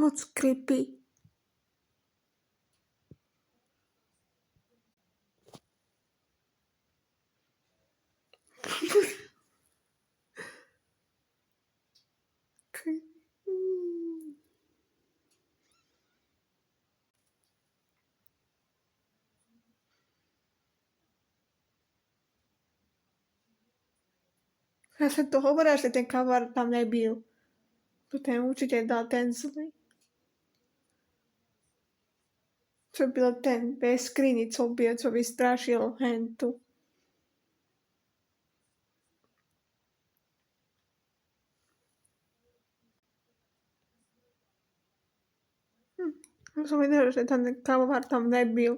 Moc creepy. Ja som to hovorila, že ten kavar tam nebyl. To ten určite dal ten zlý. Čo byl ten bez skriny, co vystrašil hentu. Ja som vedela, že ten kavar tam nebyl.